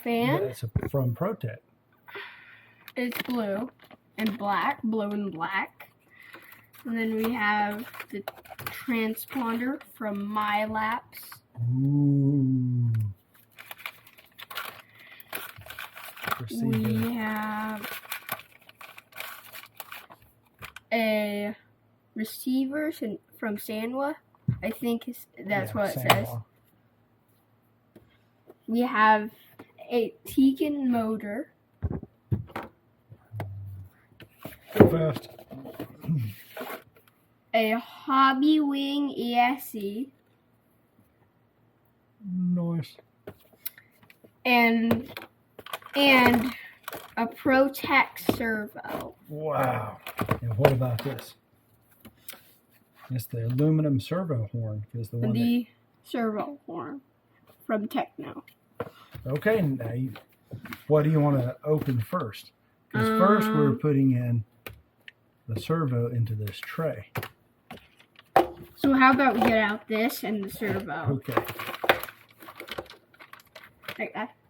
fan. That's from ProTech. It's blue and black. And then we have the transponder from MyLapse. Ooh. We have a receiver from Sanwa. I think that's what it says. We have a Tekno motor. Go fast. A Hobby Wing ESC. Nice. And a ProTech servo. Wow. And what about this? It's the aluminum servo horn. Is the one. The servo horn from Tekno. Okay, now what do you want to open first? Because first we're putting in the servo into this tray. So how about we get out this and the servo? Okay.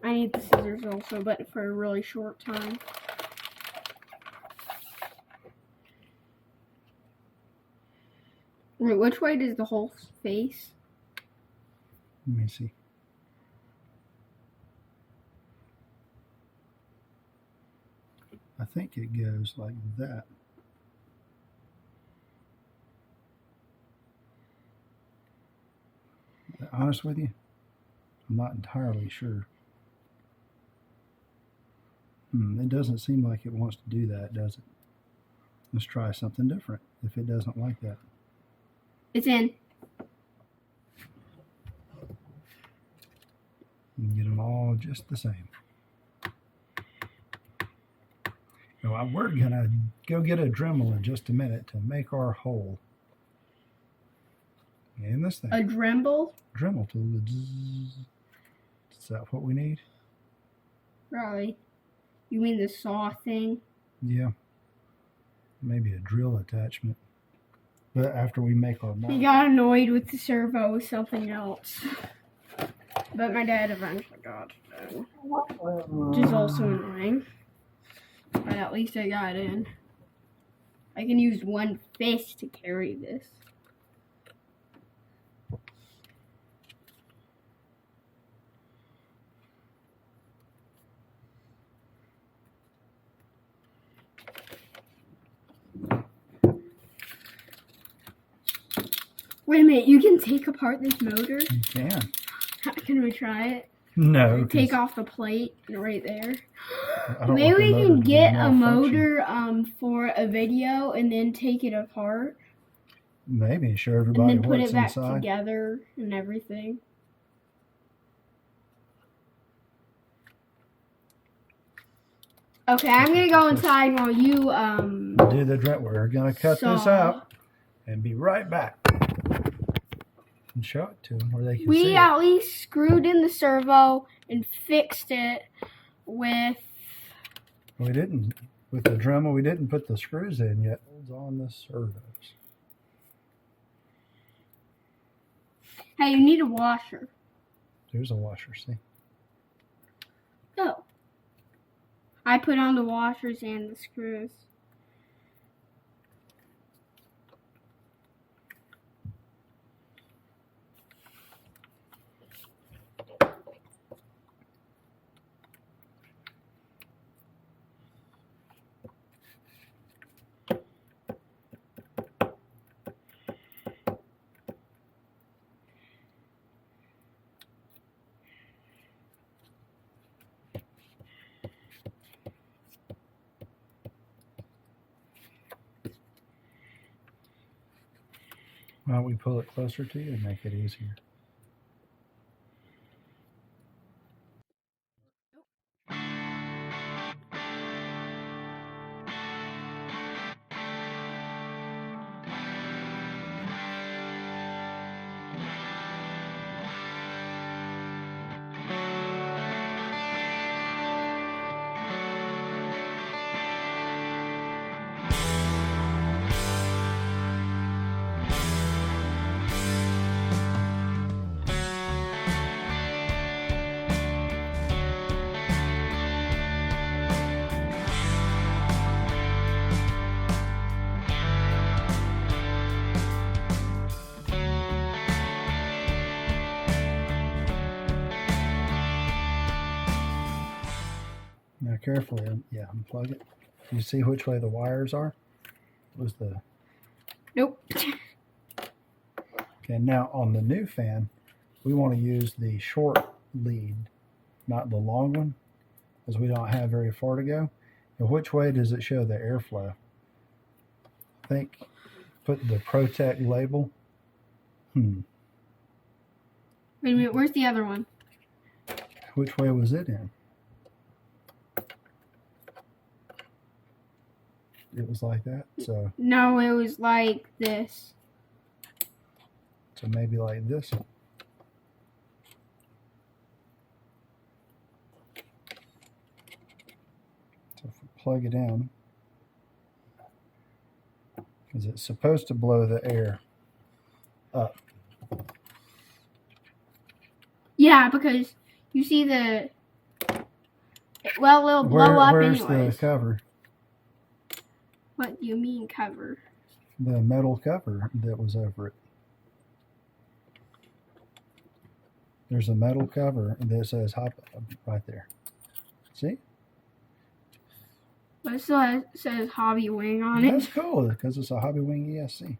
I need the scissors also, but for a really short time. Wait, which way does the hole face? Let me see. I think it goes like that. To be honest with you, I'm not entirely sure. It doesn't seem like it wants to do that, does it? Let's try something different if it doesn't like that. It's in. And get them all just the same. Now, we're going to go get a Dremel in just a minute to make our hole in this thing. A Dremel? Dremel tool. Is that what we need? Probably. You mean the saw thing? Yeah. Maybe a drill attachment. But after we make our model. He got annoyed with the servo with something else. But my dad eventually got it. Which is also annoying. But at least I got in. I can use one fist to carry this. Wait a minute, you can take apart this motor? You can. Can we try it? No. Take off the plate right there. Maybe we can get a motor for a video and then take it apart. Maybe show everybody and then put what's it back inside. Together and everything. Okay, I'm gonna go inside while you do the Dremel. We're gonna cut this out and be right back. And show it to them where they can see We at least screwed in the servo and fixed it with. We didn't with the Dremel. We didn't put the screws in yet. It's on the servos. Hey, you need a washer. There's a washer. See. Oh. I put on the washers and the screws. Why don't we pull it closer to you and make it easier? carefully. Yeah, unplug it. You see which way the wires are? It was the... Nope. Okay, now on the new fan, we want to use the short lead, not the long one, as we don't have very far to go. And which way does it show the airflow? I think put the Protect label. Wait a minute, where's the other one? Which way was it in? It was like that, so... No, it was like this. So maybe like this. So if we plug it in, because it's supposed to blow the air up. Yeah, because you see the... Well, it'll blow up Where's anyways. the cover? What do you mean cover? The metal cover that was over it. There's a metal cover that says hop right there. See? But it still says Hobby Wing on it. That's cool because it's a Hobby Wing ESC.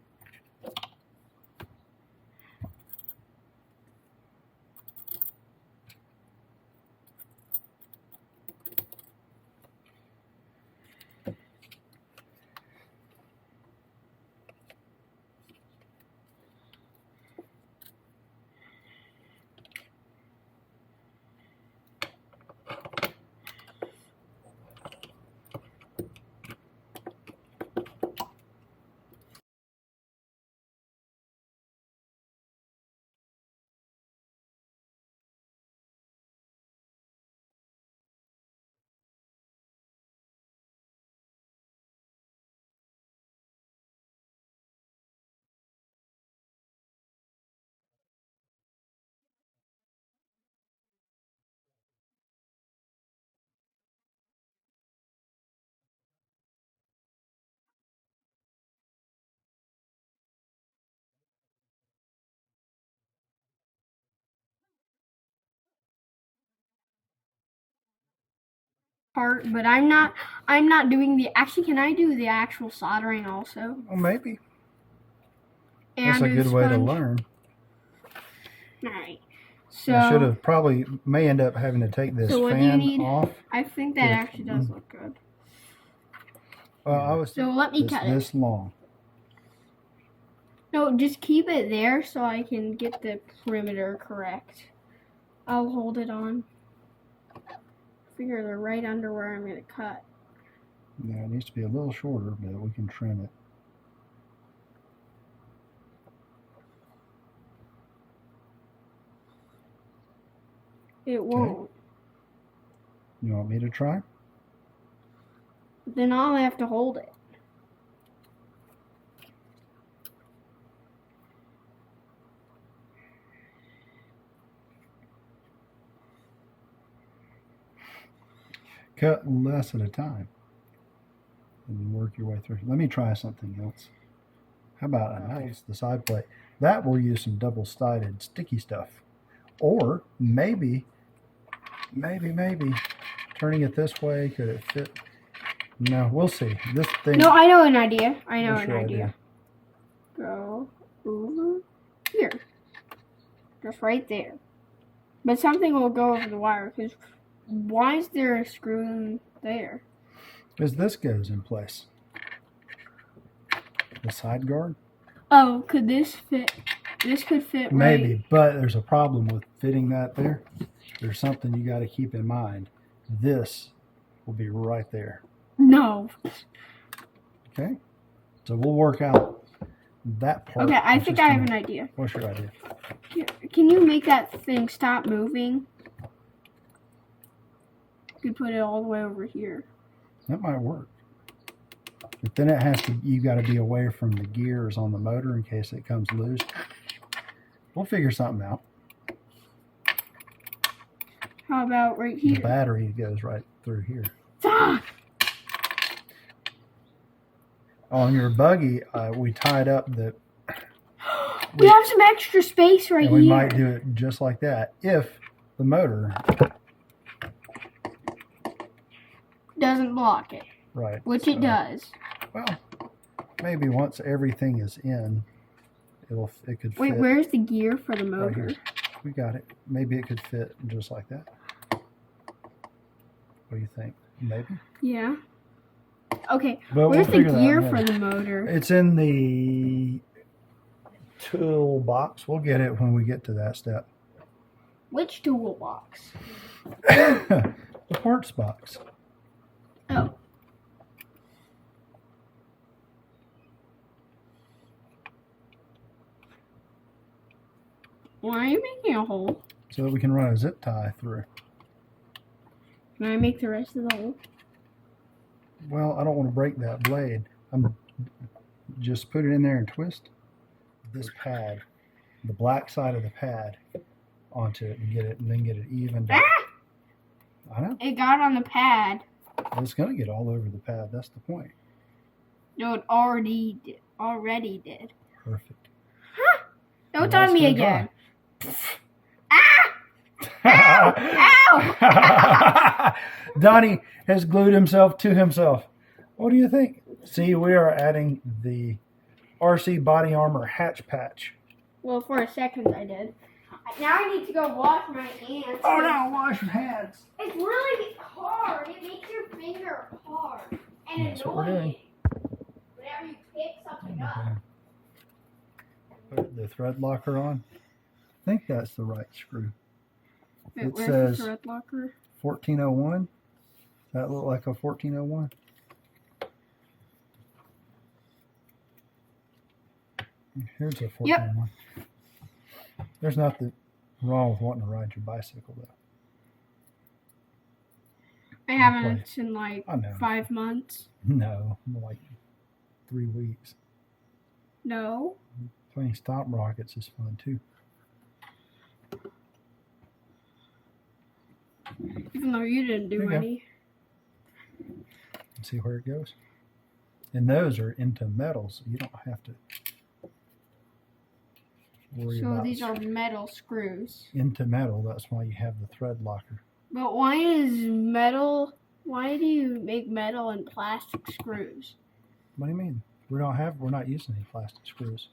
Part, but I'm not doing the... Actually, can I do the actual soldering also? Well, maybe. And That's a good way to learn. Alright. So I should have may end up having to take this fan off. I think that actually does look good. Well, so let me cut it. This long. No, just keep it there so I can get the perimeter correct. I'll hold it on. Figure they're right under where I'm going to cut. Yeah, it needs to be a little shorter, but we can trim it. It won't. Okay. You want me to try? Then I'll have to hold it. Cut less at a time and then work your way through. Let me try something else. How about a knife? The side plate. That will use some double-sided sticky stuff. Or maybe turning it this way, could it fit? No, we'll see. This thing. No, I know an idea. What's your idea? Go over here. Just right there. But something will go over the wire, because why is there a screw there? Because this goes in place. The side guard? Oh, could this fit? This could fit right. Maybe, but there's a problem with fitting that there. There's something you got to keep in mind. This will be right there. No. Okay? So we'll work out that part. Okay, I think I have an idea. What's your idea? Can you make that thing stop moving? You could put it all the way over here. That might work. But then it has to, you got to be away from the gears on the motor in case it comes loose. We'll figure something out. How about right here? The battery goes right through here. Ah! On your buggy, we tied up the... We have some extra space right here. We might do it just like that if the motor doesn't block it. Right. Which it does. Well, maybe once everything is in, it could fit. Wait, where's the gear for the motor? Right here. We got it. Maybe it could fit just like that. What do you think? Maybe? Yeah. Okay, But where's we'll the gear for the motor? It's in the toolbox. We'll get it when we get to that step. Which toolbox? The parts box. Oh. Why are you making a hole? So that we can run a zip tie through. Can I make the rest of the hole? Well, I don't want to break that blade. Just put it in there and twist this pad, the black side of the pad, onto it and then get it evened up. I know. It got on the pad. It's going to get all over the pad. That's the point. No, it already did. Perfect. Huh? Don't tell me again. Ow! Donnie has glued himself to himself. What do you think? See, we are adding the RC body armor hatch patch. Well, for a second I did. Now I need to go wash my hands. Oh no, wash your hands. It's really hard. It makes your finger hard and That's what we're doing. annoying. Whenever you pick something up. Put the thread locker on. I think that's the right screw. Wait, It where's says the thread locker? 1401. Does that look like a 1401? Here's a 1401. There's nothing wrong with wanting to ride your bicycle, though. I haven't in like I know. 5 months. No, like 3 weeks. No. Playing stop rockets is fun, too. Even though you didn't do any. See where it goes. And those are into metal, so you don't have to worry about. So these are metal screws. Into metal, that's why you have the thread locker. But why is metal? Why do you make metal and plastic screws? What do you mean? We're not using any plastic screws.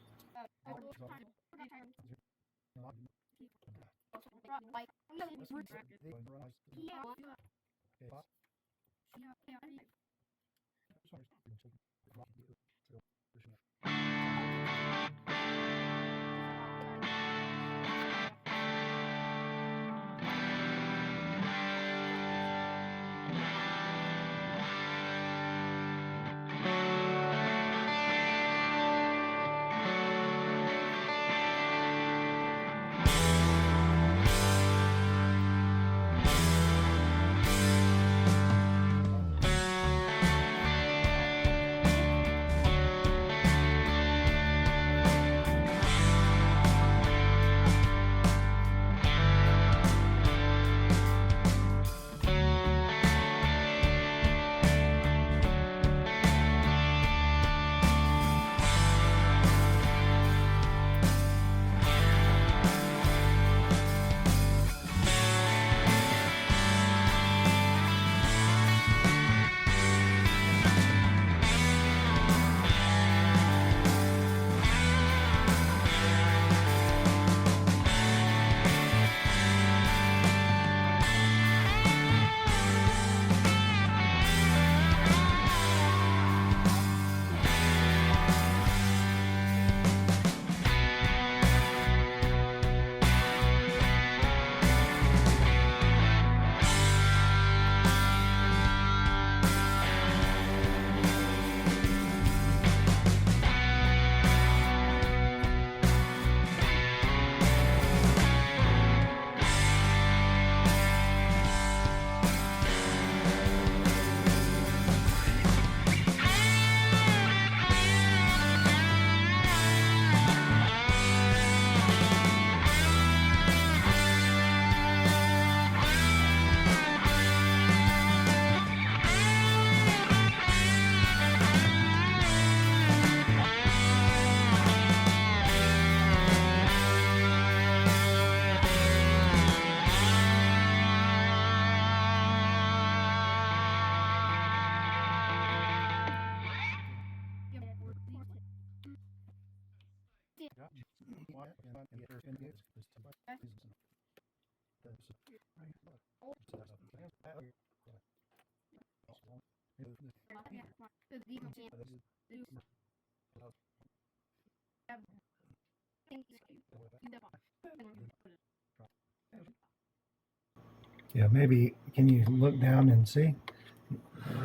Yeah, maybe can you look down and see?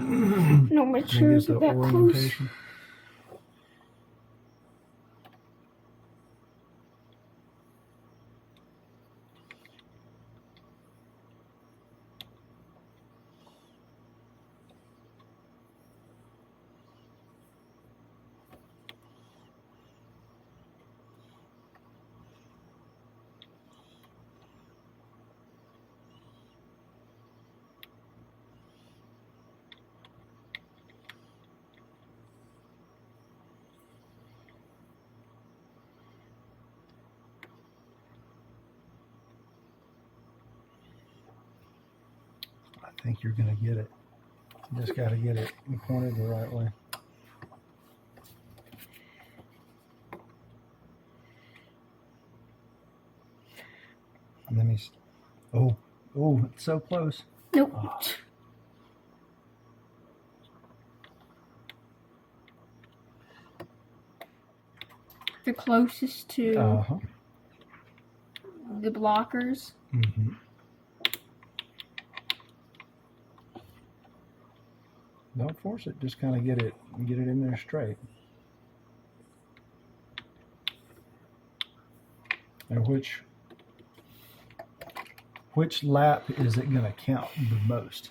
No, my chair's the that close. orientation. I think you're going to get it. You just got to get it pointed the right way. Let me. Oh, it's so close. Nope. Oh. The closest to the blockers. Mm-hmm. Don't force it. Just kind of get it in there straight. And which lap is it going to count the most?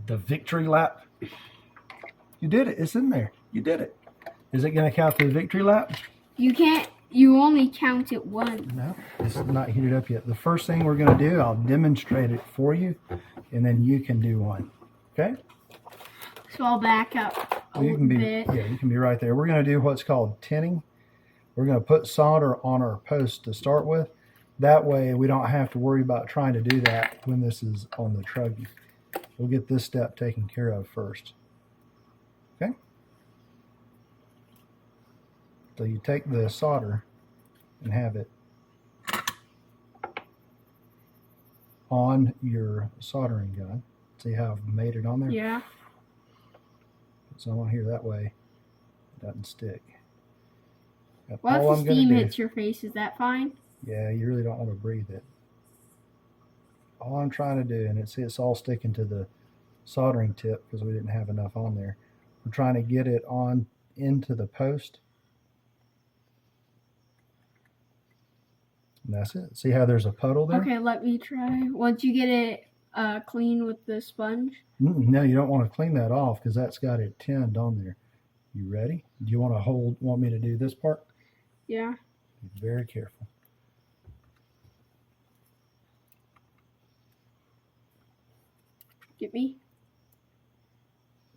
The victory lap? You did it. It's in there. You did it. Is it going to count the victory lap? You can't. You only count it once. No, it's not heated up yet. The first thing we're going to do, I'll demonstrate it for you, and then you can do one. Okay? So I'll back up a little bit. Yeah, you can be right there. We're going to do what's called tinning. We're going to put solder on our post to start with. That way we don't have to worry about trying to do that when this is on the truggy. We'll get this step taken care of first. Okay? So you take the solder and have it on your soldering gun. See how I've made it on there? Yeah. Put some on here, that way it doesn't stick. Well, if the steam hits your face, is that fine? Yeah, you really don't want to breathe it. All I'm trying to do, and it's all sticking to the soldering tip because we didn't have enough on there. We're trying to get it on into the post. And that's it. See how there's a puddle there? Okay, let me try. Once you get it clean with the sponge? No, you don't want to clean that off because that's got it tinned on there. You ready? Do you want me to do this part? Yeah. Be very careful. Get me.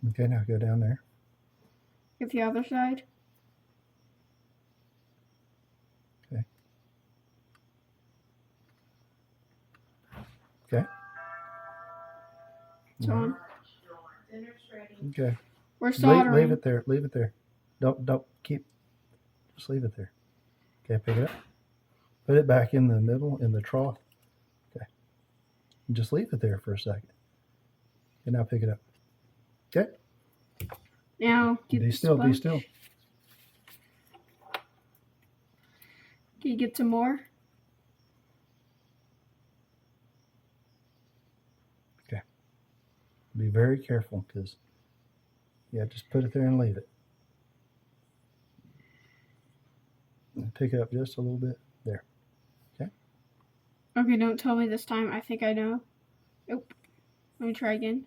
Okay, now go down there. Get the other side. Okay. Okay. It's on. Okay. We're soldering. Leave it there. Leave it there. Don't keep. Just leave it there. Okay, pick it up. Put it back in the middle, in the trough. Okay. And just leave it there for a second. And now pick it up. Okay. Now get Be the still. sponge. Be still. Can you get some more? Okay. Be very careful because, yeah, just put it there and leave it. And pick it up just a little bit. There. Okay. Okay, don't tell me this time. I think I know. Nope. Let me try again.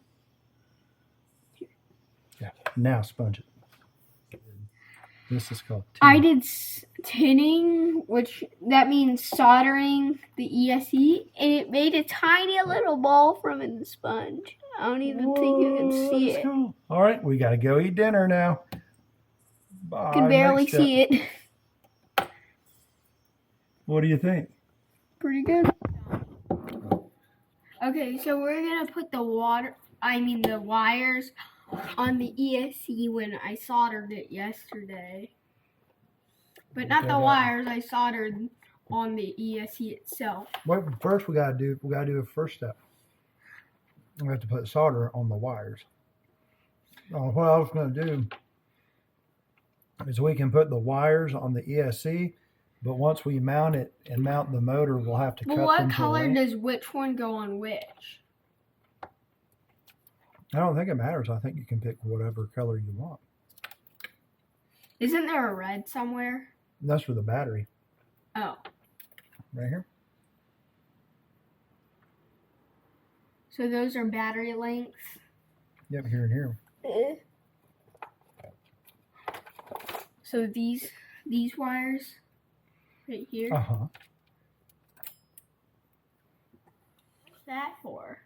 Yeah. Now sponge it. This is called tinning. I did tinning, which that means soldering the ESE, and it made a tiny little ball from in the sponge. I don't even think you can see it. Cool. All right, we got to go eat dinner now. Bye. You can barely Next step. see it. What do you think? Pretty good. Okay, so we're gonna put the wires on the ESC when I soldered it yesterday. But not Okay, the got it. wires. I soldered on the ESC itself. Well, first we gotta do a first step. We have to put solder on the wires. What I was gonna do is we can put the wires on the ESC, but once we mount it and mount the motor, we'll have to cut But them what to color length. does which one go on which? I don't think it matters. I think you can pick whatever color you want. Isn't there a red somewhere? And that's for the battery. Oh. Right here. So those are battery lengths? Yep, here and here. So these wires right here. Uh-huh. What's that for?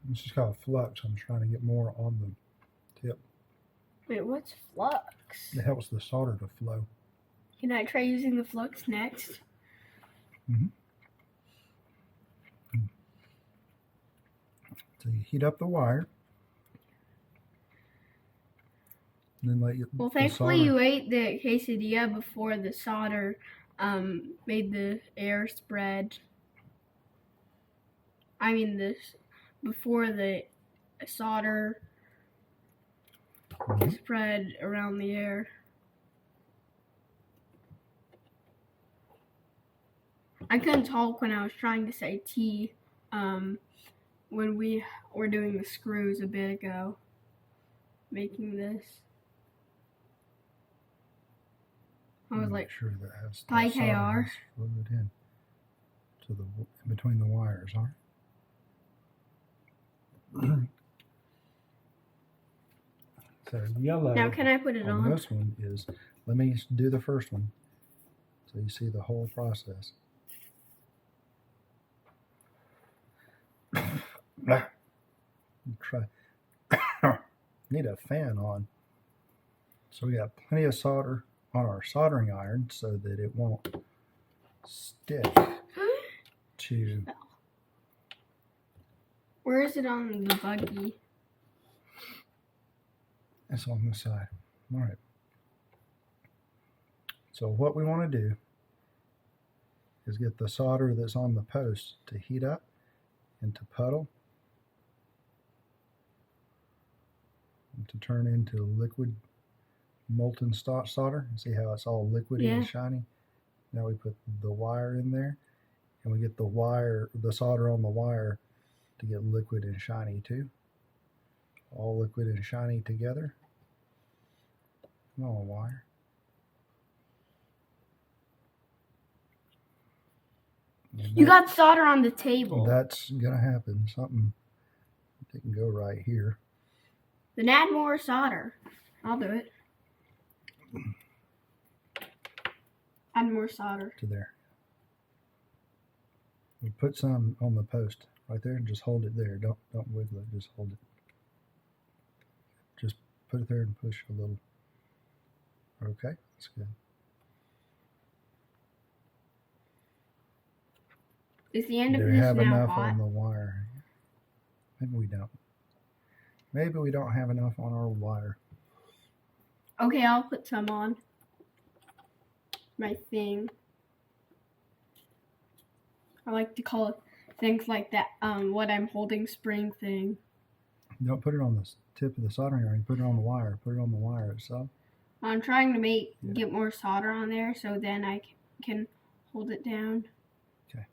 This is called flux. I'm trying to get more on the tip. Wait, what's flux? It helps the solder to flow. Can I try using the flux next? So you heat up the wire. And then let you. Well, thankfully you ate the quesadilla before the solder made the air spread. I mean before the solder spread around the air. I couldn't talk when I was trying to say T when we were doing the screws a bit ago, making this. I was like, sure that has Pi the solder KR. has flowed in to the in between the wires, all right? So yellow. now can I put it on? This one is. Let me do the first one, so you see the whole process. Try. Need a fan on. So we got plenty of solder on our soldering iron so that it won't stick to. Where is it on the buggy? It's on this side. All right. So what we want to do is get the solder that's on the post to heat up and to puddle and to turn into liquid molten solder. See how it's all liquidy and shiny? Now we put the wire in there and we get the solder on the wire to get liquid and shiny too. All liquid and shiny together. Come on, wire. You got solder on the table. That's gonna happen. Something didn't go right here. Then add more solder. I'll do it. Add more solder. To there. We put some on the post right there and just hold it there. Don't wiggle it, just hold it. Just put it there and push a little. Okay, that's good. Is the end of Do we this have now enough hot? on the wire? Maybe we don't. Maybe we don't have enough on our wire. Okay, I'll put some on my thing. I like to call it things like that, what I'm holding spring thing. Don't put it on the tip of the soldering iron. Put it on the wire. Put it on the wire itself. I'm trying to get more solder on there so then I can hold it down. Okay.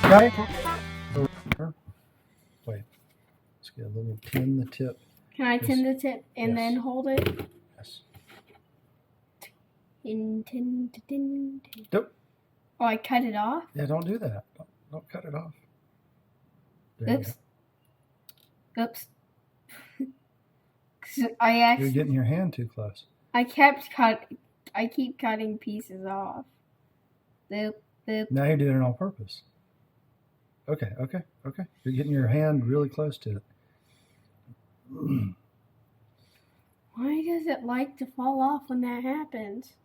Okay. Wait, let's get a little tin the tip. Can I tin the tip and then hold it? Yes. Tin. Nope. Oh, I cut it off? Yeah, don't do that. Don't cut it off. There Oops. Oops. You're getting your hand too close. I keep cutting pieces off. Boop. Now you're doing it on purpose. Okay. You're getting your hand really close to it. Why does it like to fall off when that happens?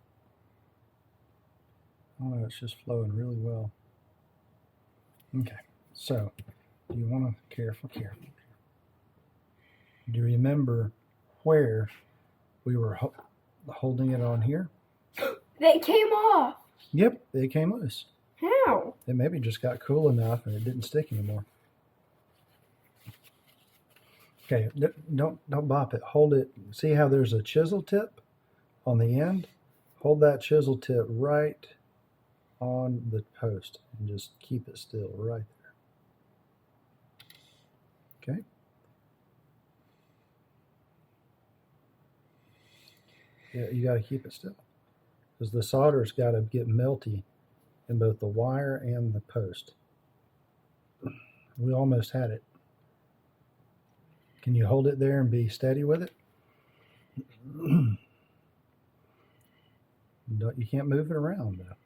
Oh, it's just flowing really well. Okay, so do you want to careful? Do you remember where we were holding it on here? They came off. Yep, they came loose. How? It maybe just got cool enough and it didn't stick anymore. Okay, don't bop it. Hold it. See how there's a chisel tip on the end? Hold that chisel tip right on the post and just keep it still right there. Okay? Yeah, you got to keep it still because the solder's got to get melty in both the wire and the post. We almost had it. Can you hold it there and be steady with it? You can't move it around though.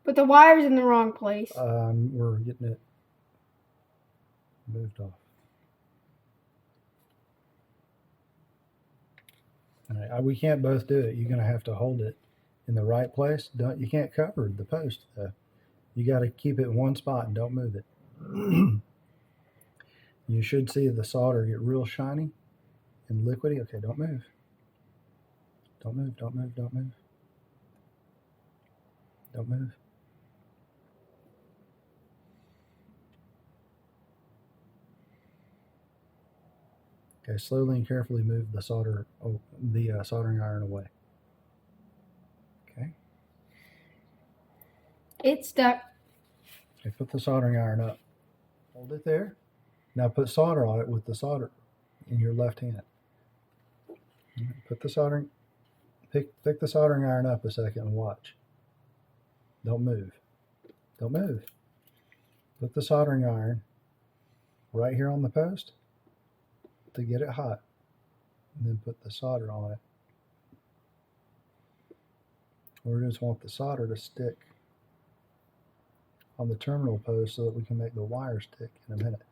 But the wire's in the wrong place. We're getting it moved off. All right, we can't both do it. You're going to have to hold it in the right place. You can't cover the post though. You got to keep it in one spot and don't move it. You should see the solder get real shiny and liquidy. Okay, don't move. Don't move. Okay, slowly and carefully move the soldering iron away. Okay. It's stuck. Okay, put the soldering iron up. Hold it there. Now put solder on it with the solder in your left hand. Put the soldering, pick the soldering iron up a second and watch. Don't move. Put the soldering iron right here on the post to get it hot. And then put the solder on it. We just want the solder to stick on the terminal post so that we can make the wire stick in a minute.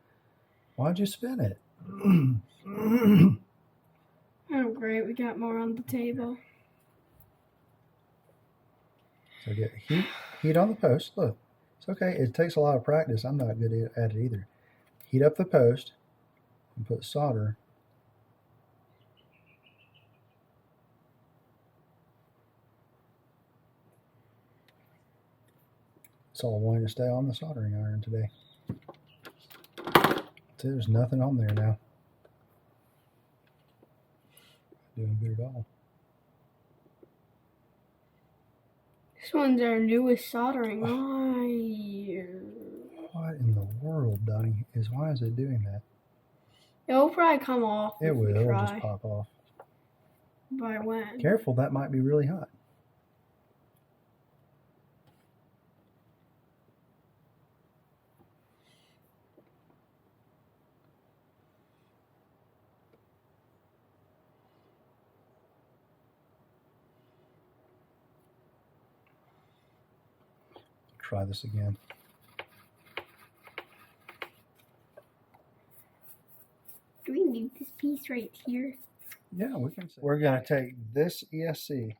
Why'd you spin it? Oh, great. We got more on the table. So get heat on the post. Look, it's okay. It takes a lot of practice. I'm not good at it either. Heat up the post and put solder. It's all wanting to stay on the soldering iron today. See, there's nothing on there now. Doing good at all. This one's our newest soldering iron. What in the world, Donnie? Why is it doing that? It'll probably come off. It will. It'll Try. just pop off. By when? Careful, that might be really hot. Try this again. Do we need this piece right here? Yeah, we can. We're going to take this ESC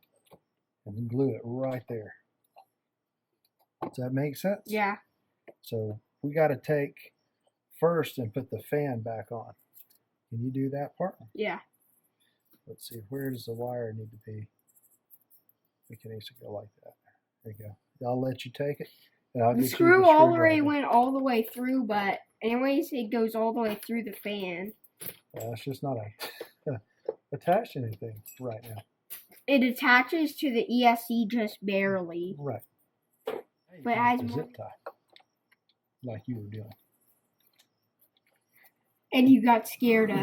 and glue it right there. Does that make sense? Yeah. So we got to take first and put the fan back on. Can you do that part? Yeah. Let's see, where does the wire need to be? It can easily go like that. There you go. I'll let you take it. And I'll The get screw you the already screwdriver. went all the way through, but anyways, it goes all the way through the fan. It's just not attached to anything right now. It attaches to the ESC just barely. Right. But it has a more. zip tie, like you were doing. And you got scared of.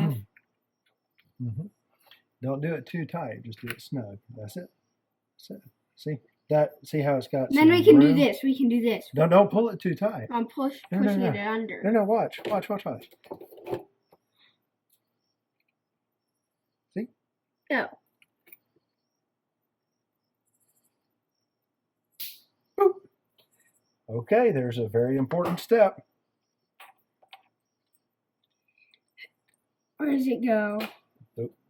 Mm-hmm. Don't do it too tight. Just do it snug. That's it. That's it. See that? See how it's got. Then we can do this. We can do this. Don't pull it too tight. I'm pushing it under. No. Watch. See? No. Boop. Okay, there's a very important step. Where does it go?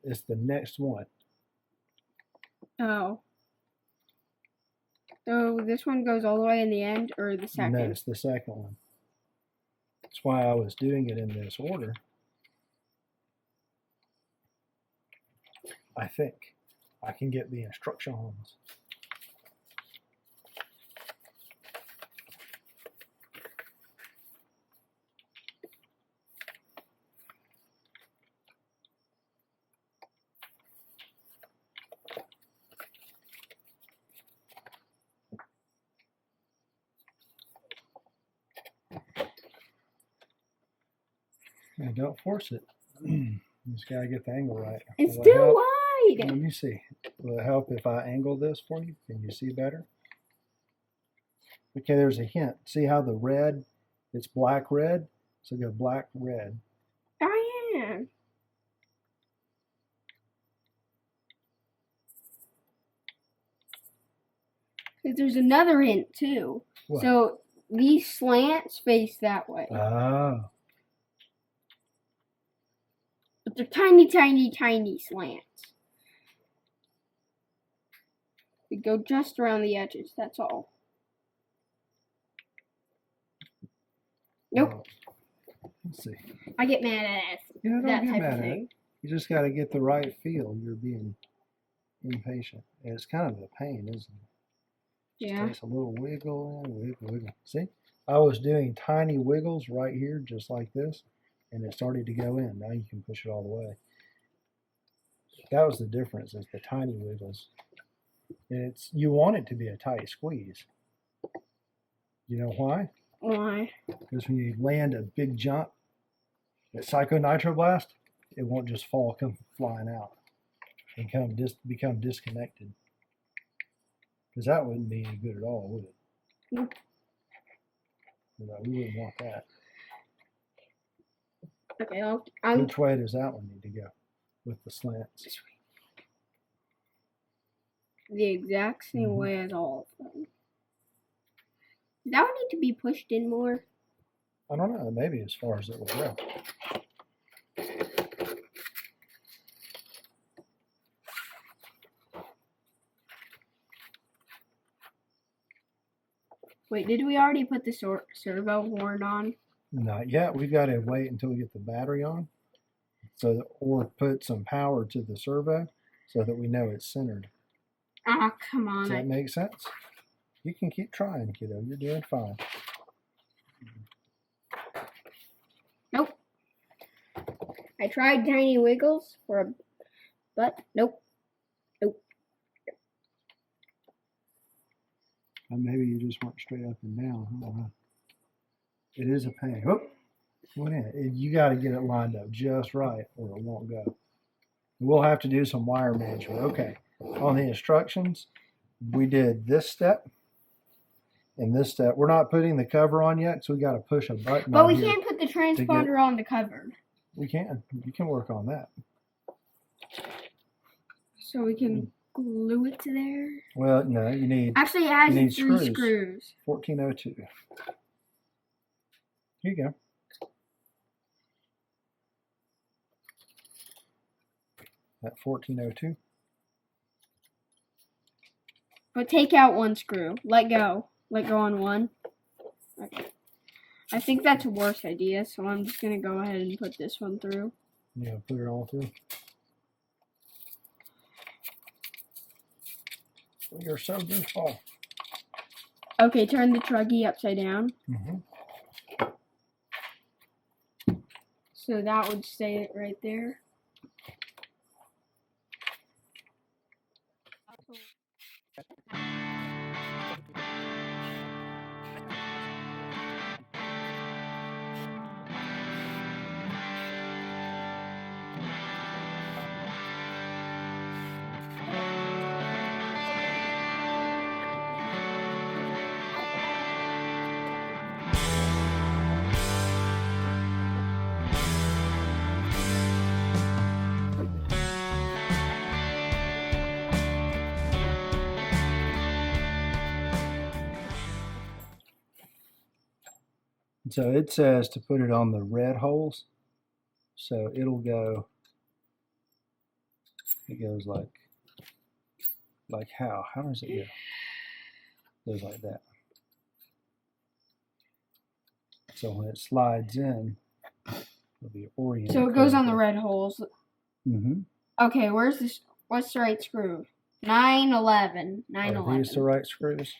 It's the next one. Oh. So this one goes all the way in the end, or the second? No, it's the second one. That's why I was doing it in this order. I think I can get the instructions. Now don't force it. You just gotta get the angle right. It's too wide. Let me see. Will it help if I angle this for you? Can you see better? Okay, there's a hint. See how the red, it's black red? So go black red. I am. There's another hint too. What? So these slants face that way. Oh. But they're tiny, tiny, tiny slants. They go just around the edges, that's all. Nope. Let's see. I get mad at that type of thing. You just got to get the right feel. You're being impatient. And it's kind of a pain, isn't it? Yeah. Takes a little wiggle in, wiggle. See? I was doing tiny wiggles right here, just like this, and it started to go in. Now you can push it all the way. That was the difference, is the tiny wiggles. And you want it to be a tight squeeze. You know why? Why? Because when you land a big jump, at Psycho Nitro Blast, it won't just come flying out and become disconnected. Because that wouldn't be any good at all, would it? Nope. No, we wouldn't want that. Okay, Which way does that one need to go with the slants? The exact same way as all of them. That would need to be pushed in more. I don't know. Maybe as far as it will go. Wait, did we already put the servo horn on? Not yet. We've got to wait until we get the battery on, or put some power to the servo so that we know it's centered. Ah, come on. Does that make sense? You can keep trying, kiddo. You're doing fine. Nope. I tried tiny wiggles but nope. Maybe you just went straight up and down. I don't know. It is a pain. Whoop. Went in. You got to get it lined up just right or it won't go. We'll have to do some wire management. Okay, on the instructions, we did this step and this step. We're not putting the cover on yet, so we got to push a button. But we can't put the transponder on the cover. We can. You can work on that. So we can glue it to there? Well, no, you need... Actually, it has 3 screws. 1402. Here you go. That 1402. But take out 1 screw. Let go. Let go on 1. Okay. I think that's a worse idea, so I'm just going to go ahead and put this one through. Yeah, put it all through. You're so goofball. Okay, turn the truggy upside down. So that would stay right there. So it says to put it on the red holes. So it'll go, it goes like how? How does it go? It goes like that. So when it slides in, it'll be oriented. So it goes on the red holes. Mm-hmm. Okay, where's this? What's the right screw? 911. 911. Are these the right screws?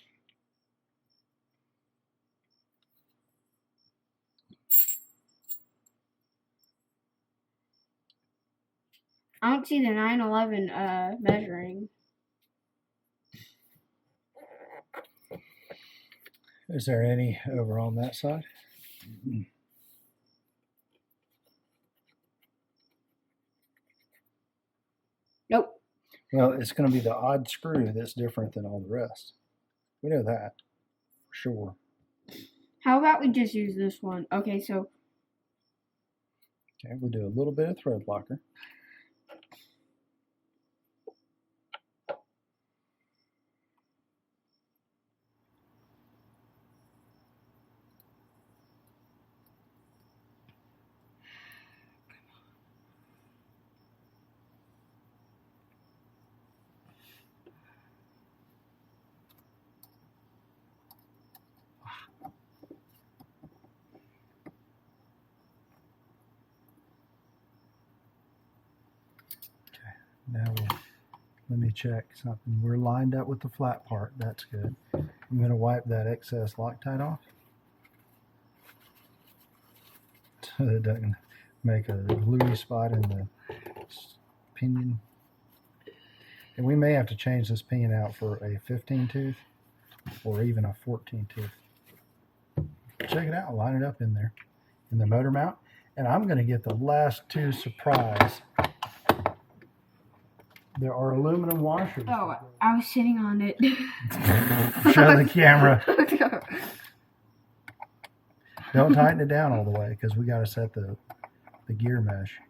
I don't see the 911 measuring. Is there any over on that side? Nope. Well, it's going to be the odd screw that's different than all the rest. We know that for sure. How about we just use this one? Okay, so. Okay, we'll do a little bit of thread locker. Now let me check something. We're lined up with the flat part. That's good. I'm going to wipe that excess Loctite off so that it doesn't make a gluey spot in the pinion. And we may have to change this pinion out for a 15 tooth or even a 14 tooth. Check it out. Line it up in there in the motor mount. And I'm going to get the last 2 surprise. There are aluminum washers. Oh, I was sitting on it. Show the camera. Don't tighten it down all the way because we got to set the gear mesh.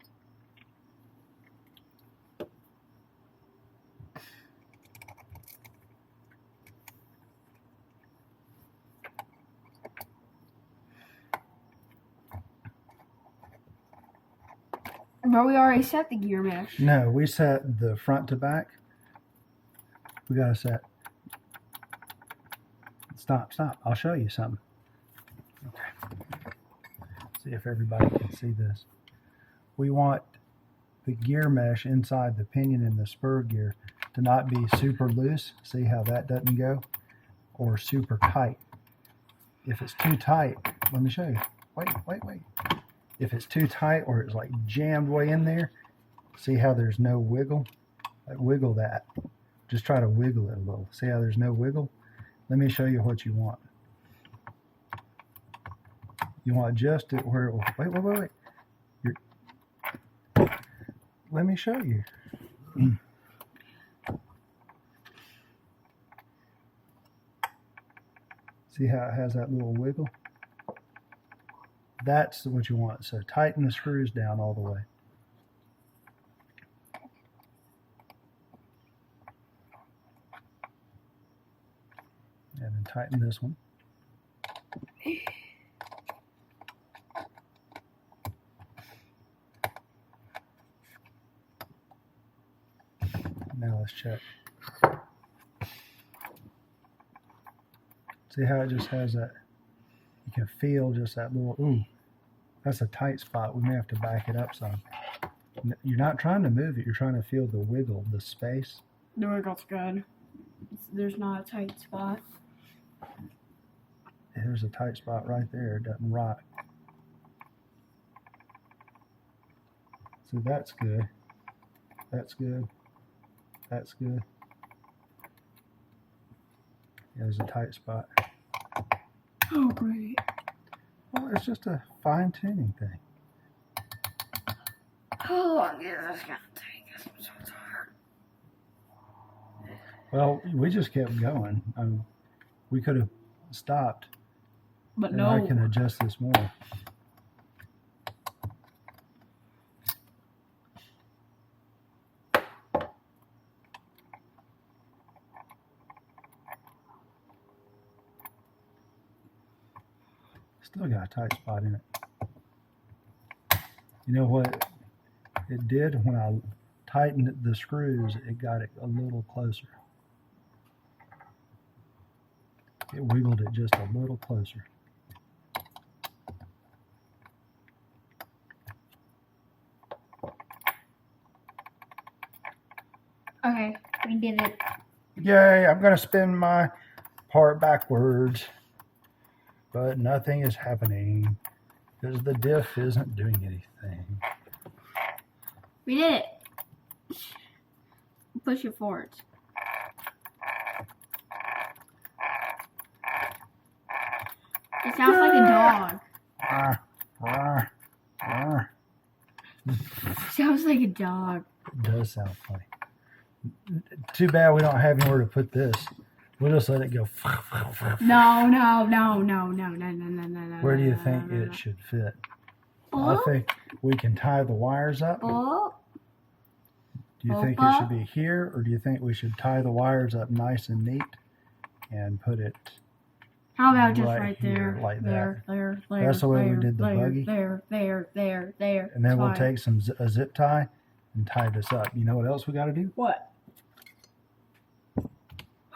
But we already set the gear mesh. No, we set the front to back. We got to set. Stop. I'll show you something. Okay. See if everybody can see this. We want the gear mesh inside the pinion and the spur gear to not be super loose. See how that doesn't go? Or super tight. If it's too tight, let me show you. Wait. If it's too tight or it's like jammed way in there, see how there's no wiggle? Like wiggle that. Just try to wiggle it a little. See how there's no wiggle? Let me show you what you want. You want just it where it will, wait. let me show you. See how it has that little wiggle? That's what you want. So tighten the screws down all the way. And then tighten this one. Now let's check. See how it just has that, you can feel just that little, ooh, that's a tight spot. We may have to back it up some. You're not trying to move it, you're trying to feel the wiggle, the space. The wiggle's good. There's not a tight spot. There's a tight spot right there, it doesn't rock. So that's good. That's good. That's good. There's a tight spot. Oh, great. Well, it's just a fine-tuning thing. How long is this gonna take? I'm so tired. Well, we just kept going. We could have stopped. But and no. I can adjust this more. Still got a tight spot in it. You know what it did when I tightened the screws? It got it a little closer. It wiggled it just a little closer. Okay, we did it. Yay, I'm going to spin my part backwards. But nothing is happening because the diff isn't doing anything. We did it. Push it forward. It sounds like a dog. Sounds like a dog. It does sound funny. Too bad we don't have anywhere to put this. We'll just let it go. No. Where do you think it should fit? I think we can tie the wires up. Do you think it should be here, or do you think we should tie the wires up nice and neat and put it How about just right here, there, like there, that? there, That's the way there, we did the there, buggy. There. And then we'll Fine. take a zip tie and tie this up. You know what else we got to do? What?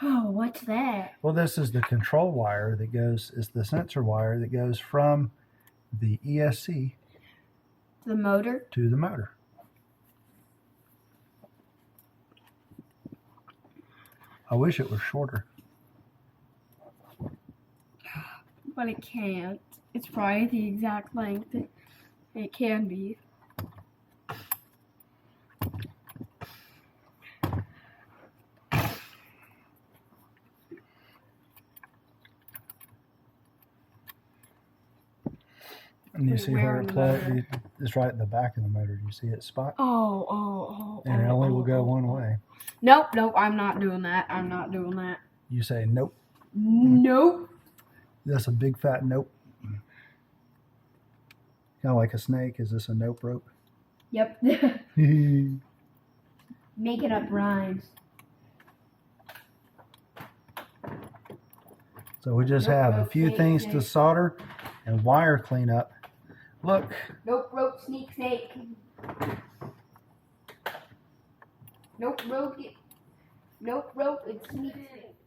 Oh, what's that? Well, this is the control wire that goes, it's the sensor wire that goes from the ESC The motor? to the motor. I wish it was shorter. But it can't. It's probably the exact length it can be. And you see Where where in it the plugs? motor? It's right in the back of the motor. Do you see its spot? Oh. And it only will go one way. Nope, I'm not doing that. You say nope. Nope. That's a big fat nope. Kind of like a snake. Is this a nope rope? Yep. Making up rhymes. So we just have a few things to solder and wire cleanup. Look. Nope, rope, snake. Nope, rope, it's sneak.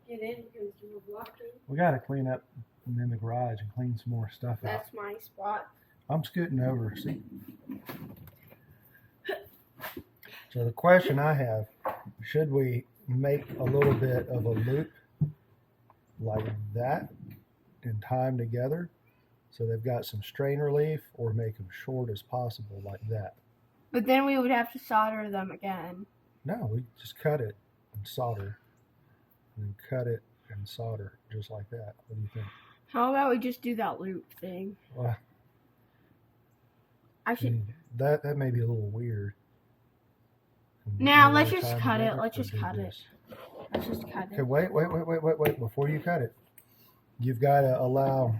Get in because you were blocking. We got to clean up in the garage and clean some more stuff out. That's my spot. I'm scooting over. See. So the question I have, should we make a little bit of a loop like that and tie them together so they've got some strain relief, or make them short as possible like that? But then we would have to solder them again. No, we just cut it and solder, and then cut it and solder just like that. What do you think? How about we just do that loop thing? Well, I should. that may be a little weird. Now let's just cut it. Let's just cut it. Let's just cut it. Okay, wait. Before you cut it, you've got to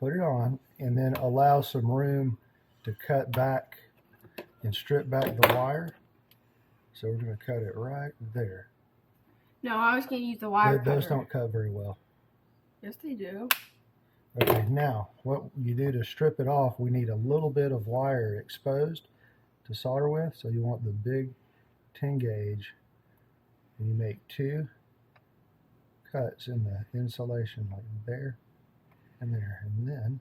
put it on, and then allow some room to cut back and strip back the wire. So we're going to cut it right there. No, I was going to use the wire cutter. Those don't cut very well. Yes, they do. Okay, now what you do to strip it off, we need a little bit of wire exposed to solder with. So you want the big 10 gauge, and you make 2 cuts in the insulation, like there and there, and then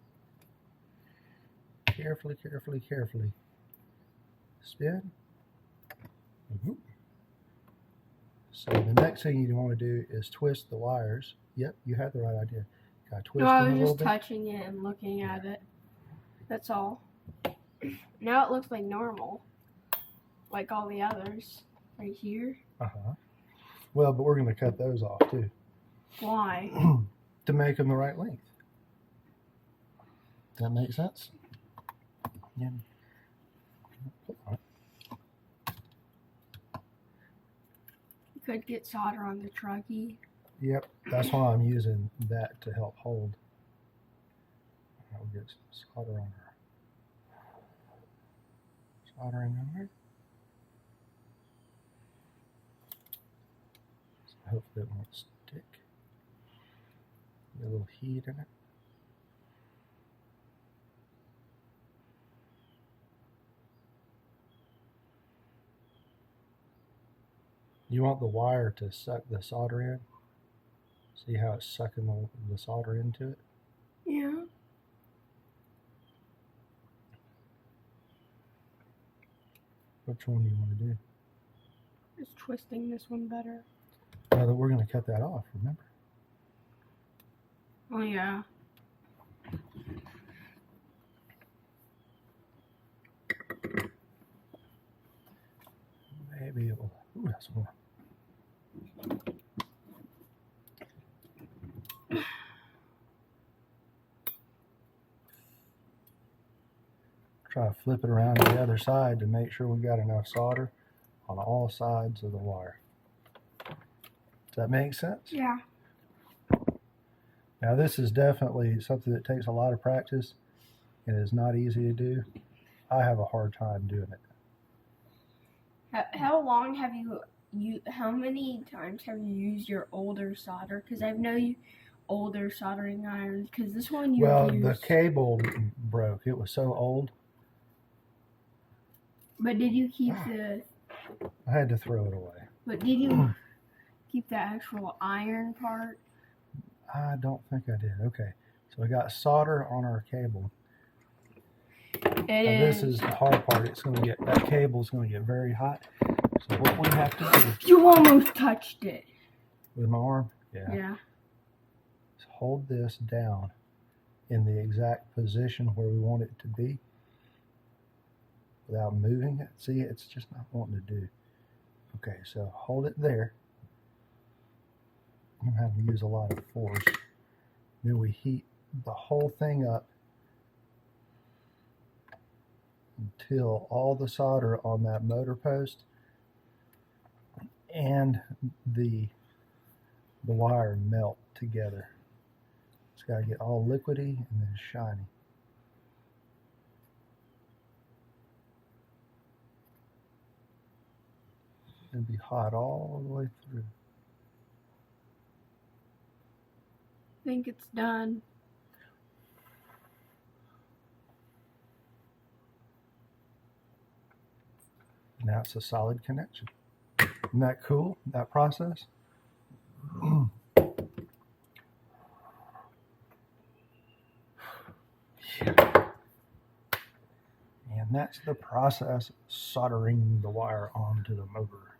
carefully spin. So the next thing you want to do is twist the wires. Yep, you had the right idea. Got to twist no, I them a was little just bit. touching it and looking at it. That's all. Now it looks like normal, like all the others right here. Well, but we're going to cut those off too. Why? To make them the right length. Does that make sense? Yeah. You could get solder on the truckee. Yep, that's why I'm using that to help hold. I'll get some solder on her. Soldering on her. So hopefully it won't stick. Get a little heat in it. You want the wire to suck the solder in. See how it's sucking the solder into it? Yeah. Which one do you want to do? Just twisting this one better. Well, we're going to cut that off, remember? Oh, yeah. Maybe it will. Ooh, that's warm. Try to flip it around to the other side to make sure we got enough solder on all sides of the wire. Does that make sense? Yeah. Now this is definitely something that takes a lot of practice and is not easy to do. I have a hard time doing it. How long have how many times have you used your older solder? Because I know older soldering irons. Because this one you used. The cable broke. It was so old. But did you keep the? I had to throw it away. But did you keep the actual iron part? I don't think I did. Okay, so we got solder on our cable. This is the hard part. That cable's going to get very hot. So what we have to do. You almost touched it. With my arm? Yeah. Yeah. Just hold this down in the exact position where we want it to be without moving it. See, it's just not wanting to do. Okay, so hold it there. I'm having to use a lot of force. Then we heat the whole thing up until all the solder on that motor post and the wire melt together. It's got to get all liquidy and then shiny. It'll be hot all the way through. I think it's done. Now it's a solid connection. Isn't that cool, that process? Yeah. And that's the process of soldering the wire onto the motor.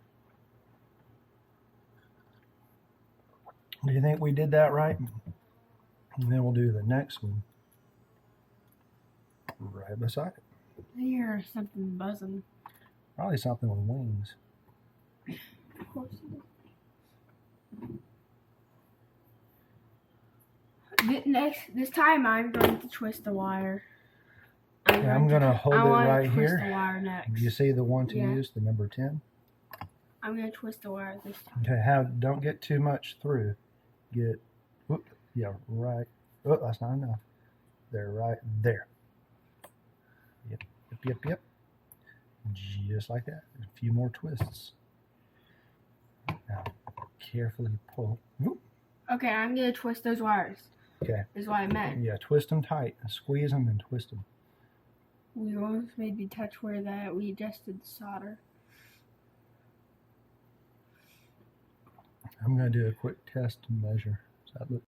Do you think we did that right? And then we'll do the next one right beside it. I hear something buzzing. Probably something with wings. Of course it is. This time I'm going to twist the wire. I'm going to hold it right twist here. The wire next. You see the one to Yeah. use, the number 10? I'm gonna twist the wire this time. Okay, don't get too much through. Get, whoop, yeah, right. Oh, that's not enough. There, right there. Yep, yep, yep, yep. Just like that. A few more twists. Now, carefully pull. Whoop. Okay, I'm gonna twist those wires. Okay. Is what I meant. Yeah, twist them tight. Squeeze them and twist them. We almost made me touch where that we adjusted the solder. I'm going to do a quick test and measure. Does that look?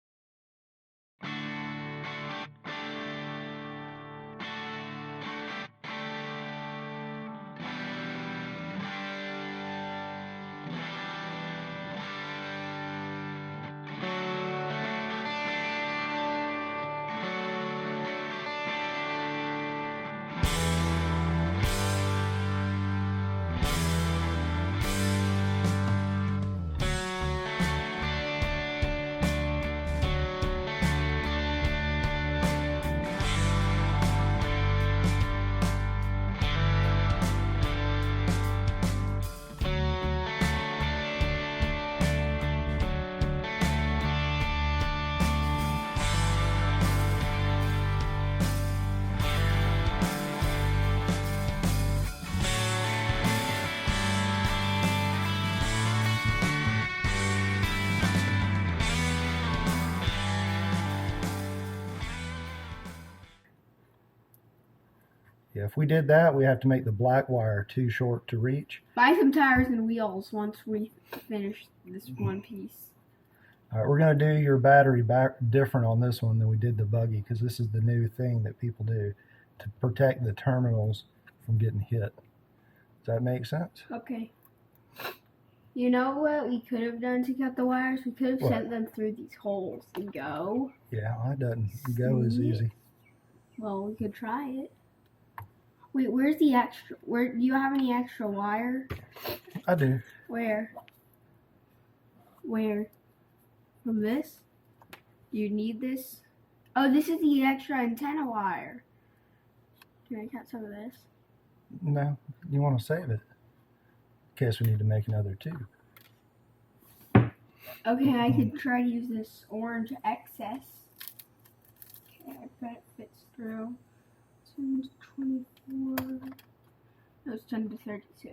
Yeah, if we did that, we have to make the black wire too short to reach. Buy some tires and wheels once we finish this one piece. All right, we're going to do your battery back different on this one than we did the buggy, because this is the new thing that people do to protect the terminals from getting hit. Does that make sense? Okay. You know what we could have done to cut the wires? We could have What? sent them through these holes and go. Yeah, that doesn't go as easy. Well, we could try it. Wait, where's the extra? Where do you have any extra wire? I do. Where? Where? From this? You need this? Oh, this is the extra antenna wire. Can I cut some of this? No, you want to save it in case we need to make another tube. Okay, I could try to use this orange excess. Okay, I bet it fits through. 10 to 24. No, it's 10 to 32.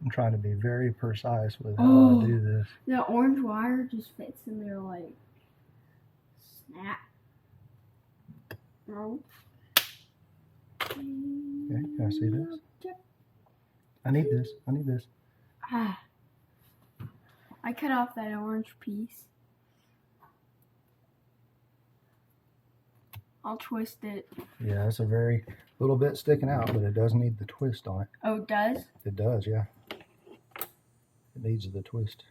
I'm trying to be very precise with how I do this. The orange wire just fits in there like snap. Oh. Okay, can I see this? I need this. I need this. Ah. I cut off that orange piece. I'll twist it. Yeah, it's a very little bit sticking out, but it does need the twist on it. Oh, it does? It does, yeah. It needs the twist.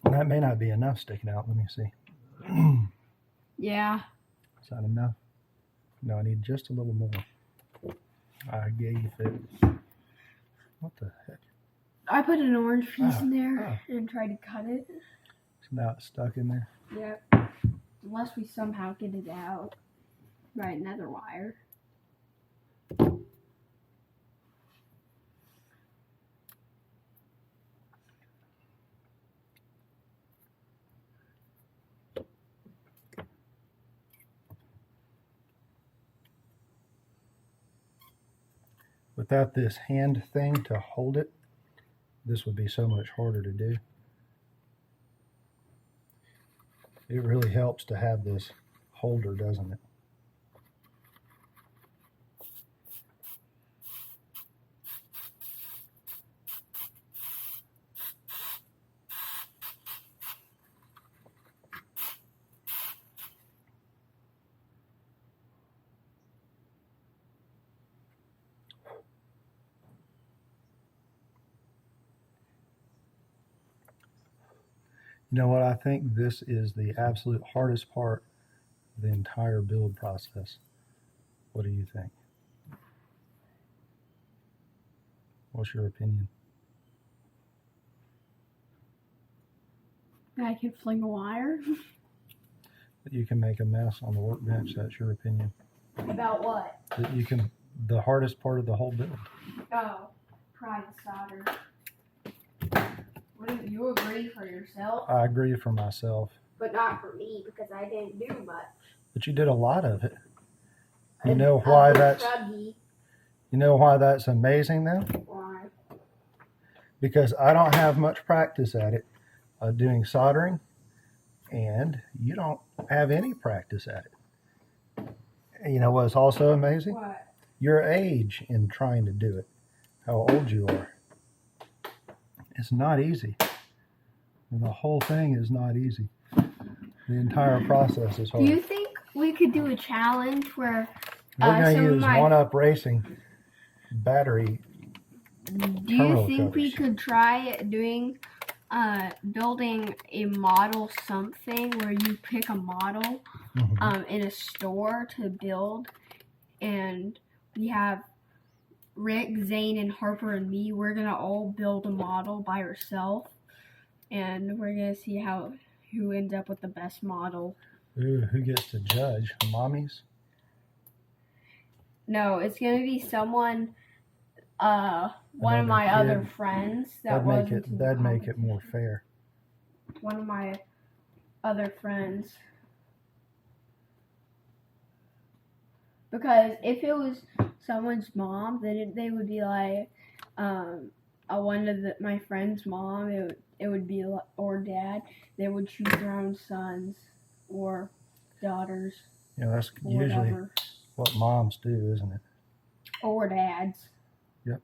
That may not be enough sticking out. Let me see. Yeah. Is that enough? No, I need just a little more. I gave it. What the heck? I put an orange piece in there and tried to cut it. So now it's stuck in there. Yep. Unless we somehow get it out. Right, another wire. Without this hand thing to hold it, this would be so much harder to do. It really helps to have this holder, doesn't it? You know what? I think this is the absolute hardest part of the entire build process. What do you think? What's your opinion? I can fling a wire. That you can make a mess on the workbench. That's your opinion. About what? That you can, the hardest part of the whole build. Oh, pride solder. Wouldn't you agree for yourself? I agree for myself. But not for me, because I didn't do much. But you did a lot of it. You know why that's amazing though? Why? Because I don't have much practice at it doing soldering, and you don't have any practice at it. And you know what's also amazing? What? Your age in trying to do it. How old you are. It's not easy. And the whole thing is not easy. The entire process is hard. Do you think we could do a challenge where we're going to use one-up racing battery? Do you think we could try doing building a model something where you pick a model in a store to build, and we have Rick, Zane, and Harper and me. We're gonna all build a model by ourselves, and we're gonna see who ends up with the best model. Ooh, who gets to judge? The mommies? No, it's gonna be someone. One of my other friends that'd make it more fair. One of my other friends. Because if it was someone's mom, then they would be like, one of my friend's mom. It would be, or dad. They would choose their own sons or daughters. Yeah, that's usually what moms do, isn't it? Or dads. Yep.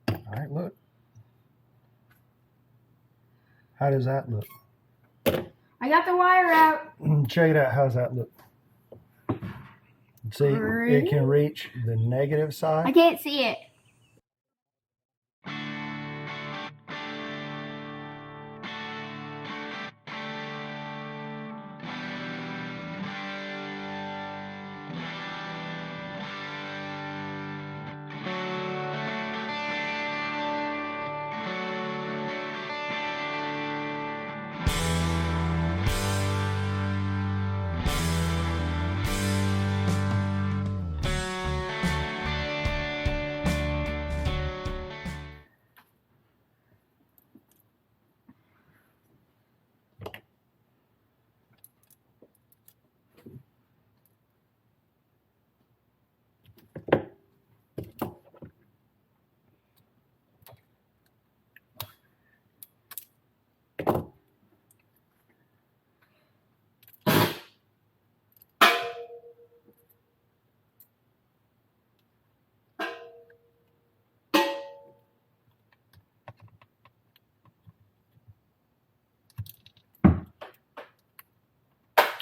All right, look. How does that look? I got the wire out. Check it out. How's that look? See, it can reach the negative side. I can't see it.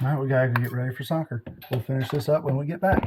All right, we gotta get ready for soccer. We'll finish this up when we get back.